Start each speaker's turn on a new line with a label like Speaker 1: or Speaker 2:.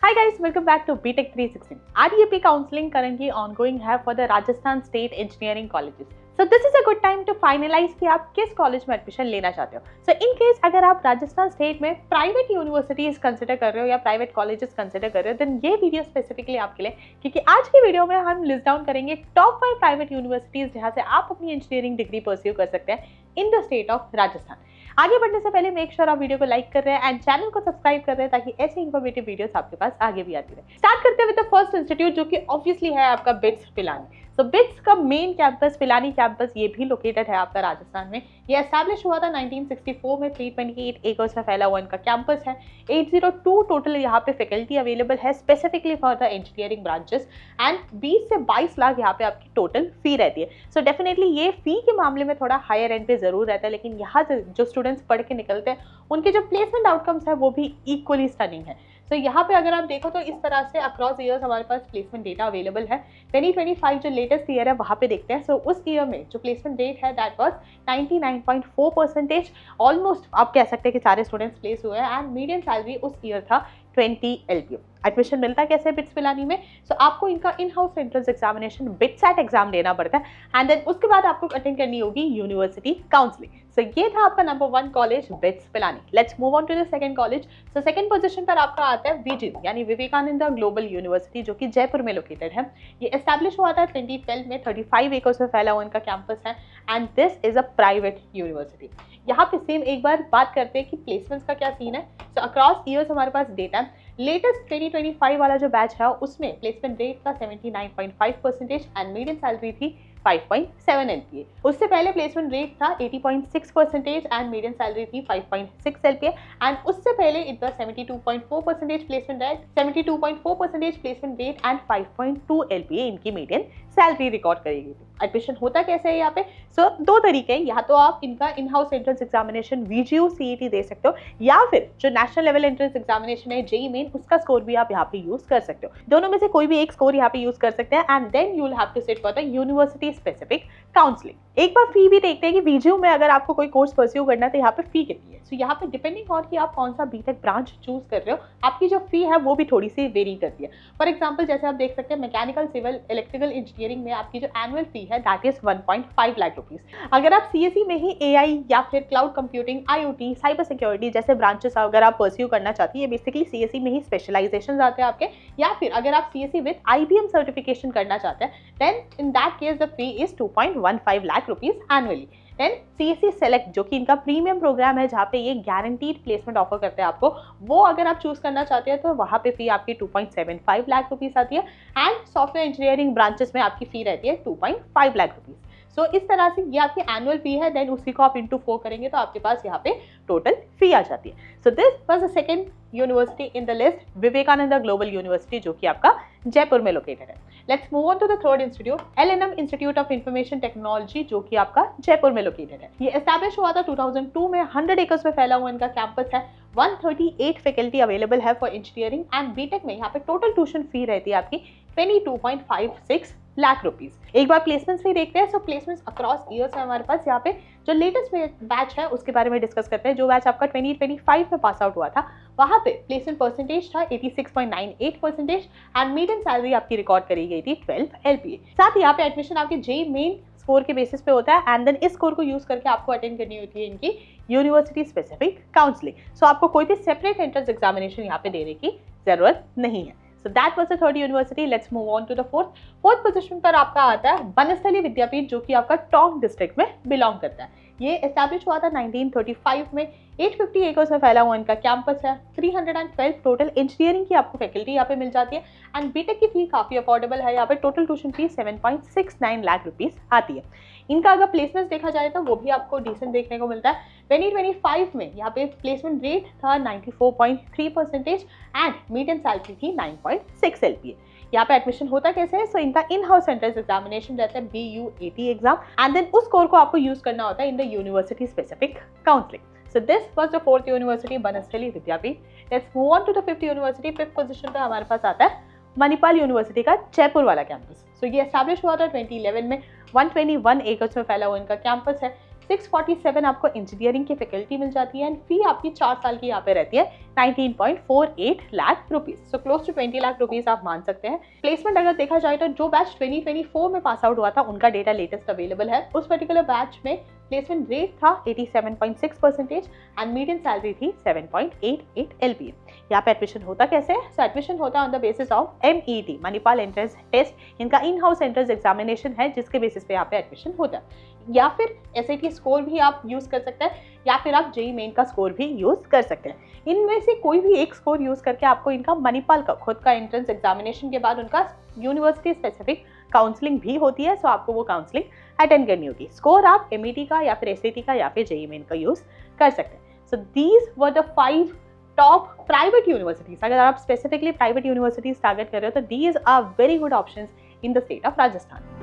Speaker 1: Hi guys, welcome back to BTech 360. REAP counseling currently ongoing है for the Rajasthan State Engineering Colleges. So this is a good time to finalize कि आप किस college में admission लेना चाहते हो. So in case अगर आप राजस्थान स्टेट में प्राइवेट यूनिवर्सिटीज कंसिडर कर रहे हो या प्राइवेट कॉलेजेस कंसिडर कर रहे हो, देन ये वीडियो स्पेसिफिकली आपके लिए, क्योंकि आज की वीडियो में हम लिस्ट डाउन करेंगे टॉप 5 प्राइवेट यूनिवर्सिटीज जहाँ से आप अपनी इंजीनियरिंग डिग्री परस्यू कर सकते हैं in the state of Rajasthan. आगे बढ़ने से पहले मेक श्योर आप वीडियो को लाइक कर रहे हैं एंड चैनल को सब्सक्राइब कर रहे हैं ताकि ऐसे इन्फॉर्मेटिव वीडियोस आपके पास आगे भी आती रहे. स्टार्ट करते हैं विद द फर्स्ट इंस्टीट्यूट जो कि ऑब्वियसली है आपका बिट्स पिलानी. तो बिट्स का मेन कैंपस पिलानी कैंपस ये भी लोकेटेड है आपका राजस्थान में. ये एस्टैब्लिश हुआ था 1964 में. 328 एकर्स में फैला हुआ इनका कैंपस है. 802 टोटल यहाँ पे फैकल्टी अवेलेबल है specifically for the engineering branches and 20 से 22 लाख यहाँ पे आपकी टोटल फी रहती है. सो डेफिनेटली ये फी के मामले में थोड़ा हायर एंड पे जरूर रहता है, लेकिन यहाँ से जो स्टूडेंट्स पढ़ के निकलते हैं उनके जो प्लेसमेंट आउटकम्स है वो भी इक्वली स्टनिंग है. तो यहाँ पे अगर आप देखो तो इस तरह से अक्रॉस ईयर्स हमारे पास प्लेसमेंट डेटा अवेलेबल है. 2025 जो लेटेस्ट ईयर है वहाँ पे देखते हैं. सो उस ईयर में जो प्लेसमेंट रेट है दैट वाज 99.4%. ऑलमोस्ट आप कह सकते हैं कि सारे स्टूडेंट्स प्लेस हुए हैं एंड मीडियम सैलरी उस ईयर था 20 LPA. एडमिशन मिलता कैसे बिट्स पिलानी में? सो आपको इनका in house entrance examination BITSAT exam देना पड़ता है एंड देन उसके बाद आपको अटेंड करनी होगी यूनिवर्सिटी काउंसलिंग. सो ये था आपका number 1 college BITS Pilani. Let's move on to the second college. So second position पर आपका आता है VGU यानी विवेकानंद ग्लोबल यूनिवर्सिटी जो कि जयपुर में लोकेटेड है. ये एस्टैब्लिश हुआ था 2012 में. 35 एकर्स में फैला हुआ इनका कैंपस है and this is a private university. यहाँ पे सेम एक बार बात करते हैं कि प्लेसमेंट्स का क्या सीन है. सो अक्रॉस ईयर्स हमारे पास डेटा है. लेटेस्ट 2025 वाला जो बैच है उसमें प्लेसमेंट रेट था 79.5% एंड मीडियम सैलरी थी 5.7 LPA. उससे पहले प्लेसमेंट रेट था 80.6% एंड मीडियम सैलरी थी 5.6 LPA एंड उससे पहले it was 72.4% placement rate, 72.4% placement rate and 5.2 LPA इनकी मीडियम सैलरी रिकॉर्ड करी गई थी. एडमिशन होता कैसे है यहाँ पे? सो दो तरीके हैं. या तो आप इनका in house entrance examination VGU CET दे सकते हो या फिर जो नेशनल लेवल एंट्रेंस एग्जामिनेशन है JEE मेन उसका स्कोर भी आप यहाँ पे यूज कर सकते हो. दोनों में से कोई भी एक स्कोर यहाँ पे यूज कर सकते हैं and then you will have to sit for the university specific counselling. एक बार फी भी देखते हैं कि VGU में अगर आपको कोई कोर्स परस्यू करना है तो यहाँ पे फी कितनी है. सो यहाँ पे डिपेंडिंग ऑन कि आप कौन सा बीटेक ब्रांच चूज कर रहे हो आपकी जो फी है वो भी थोड़ी सी वेरी करती है. फॉर एग्जाम्पल जैसे आप देख सकते हैं मैकेनिकल सिविल इलेक्ट्रिकल इंजीनियरिंग में आपकी जो एनुअल फी है दैट इज 1.5 लाख रुपीज. अगर आप CSE में ही AI या फिर cloud computing, IoT, cyber security जैसे ब्रांचेस अगर आप परस्यू करना चाहती है, बेसिकली CSE में ही स्पेशलाइजेशन आते हैं आपके, या फिर अगर आप CSE विद IBM सर्टिफिकेशन करना चाहते हैं then in that case the fee is 2.15 lakh rupees annually. Then CSE select जो कि इनका प्रीमियम प्रोग्राम है जहाँ पे ये गारंटीड प्लेसमेंट ऑफर करते हैं आपको, वो अगर आप चूज करना चाहते हैं तो वहाँ पे फी आपकी 2.75 लाख रुपीस आती है एंड सॉफ्टवेयर इंजीनियरिंग ब्रांचेस में आपकी फी रहती है 2.5 लाख रुपीस. सो इस तरह से ये आपकी एनुअल फी है. देन उसी को आप इंटू 4 करेंगे तो आपके पास यहाँ पे टोटल फी आ जाती है. So this was the second university in the list, Vivekananda global university जो कि आपका जयपुर में लोकेटेड है. Let's move on to the third institute, LNM institute of information technology जो कि आपका जयपुर में लोकेटेड है. ये एस्टैब्लिश हुआ था 2002 में. 100 एकर्स में फैला हुआ इनका कैंपस है. 138 फैकल्टी अवेलेबल है फॉर इंजीनियरिंग एंड बीटेक में यहाँ पे टोटल ट्यूशन फी रहती है आपकी 22.56 लाख रुपीस. एक बार प्लेसमेंट्स भी देखते हैं. सो प्लेसमेंट्स अक्रॉस ईयर्स है हमारे पास. यहाँ पे जो लेटेस्ट बैच है उसके बारे में डिस्कस करते हैं. जो बैच आपका 2025 में पास आउट हुआ था वहाँ पे प्लेसमेंट परसेंटेज था 86.98% एंड मीडियम सैलरी आपकी रिकॉर्ड करी गई थी 12 LPA. साथ ही यहाँ पे एडमिशन आपके JEE मेन स्कोर के बेसिस पे होता है एंड देन इस स्कोर को यूज करके आपको अटेंड करनी होती है इनकी यूनिवर्सिटी स्पेसिफिक काउंसलिंग. सो आपको कोई भी सेपरेट एंट्रेंस एग्जामिनेशन यहाँ पे देने की जरूरत नहीं है. So that was the third university. Let's move on to the fourth. Fourth position पर आपका आता है बनस्थली विद्यापीठ जो कि आपका टोंक डिस्ट्रिक्ट में बिलोंग करता है. ये एस्टैब्लिश हुआ था 1935 में. 850 एकर्स में फैला हुआ इनका कैंपस है. 312 टोटल इंजीनियरिंग की आपको फैकल्टी यहाँ पे मिल जाती है एंड बीटेक की फी काफी अफोर्डेबल है. यहाँ पे total tuition fee 7.69 lakh rupees आती है. इनका अगर प्लेसमेंट देखा जाए तो वो भी आपको डिसेंट देखने को मिलता है. 2025 में यहाँ पे प्लेसमेंट रेट था 94.3% एंड मीडियम सैलरी थी 9.6 LPA. यहाँ पे एडमिशन होता कैसे है? सो इनका इन हाउस एंट्रेंस एग्जामिनेशन रहता है BUAT एग्जाम एंड देन उस स्कोर को आपको यूज करना होता है in the university specific counselling. So this was the fourth university, Banasthali Vidyapith. Let's move on to the fifth university. Fifth position पे हमारे पास आता है मणिपाल यूनिवर्सिटी का जयपुर वाला कैंपस. सो ये एस्टैब्लिश हुआ था 2011 में. 121 एकर्स में फैला हुआ इनका कैंपस है. 647 आपको इंजीनियरिंग की फैकल्टी मिल जाती है एंड फी आपकी 4 साल की यहाँ पे रहती है 19.48 lakh rupees, so close to 20 lakh rupees आप मान सकते हैं। प्लेसमेंट अगर देखा जाए तो जो बैच 2024 में पास आउट हुआ था उनका डेटा लेटेस्ट अवेलेबल है। उस पर्टिकुलर बैच में प्लेसमेंट रेट था 87.6% एंड मीडियन सैलरी थी 7.88 LPA। यहाँ पे एडमिशन होता कैसे है? सो एडमिशन होता है on the basis of MET, Manipal entrance test. इनका इन हाउस एंट्रेंस एग्जामिनेशन है जिसके बेसिस पे यहाँ पे एडमिशन होता है। या फिर SAT स्कोर भी आप यूज कर सकते हैं या फिर आप JEE मेन का स्कोर भी यूज कर सकते हैं। इनमें से कोई भी एक स्कोर यूज करके आपको इनका मणिपाल का खुद का एंट्रेंस एग्जामिनेशन के बाद उनका यूनिवर्सिटी स्पेसिफिक काउंसलिंग भी होती है, सो आपको वो काउंसलिंग अटेंड करनी होगी। स्कोर आप MET का या फिर SAT का या फिर JEE मेन का यूज कर सकते हैं। So these were the 5 top private universities. अगर आप स्पेसिफिकली प्राइवेट यूनिवर्सिटीज टारगेट कर रहे हो तो these are very good options in the state of Rajasthan.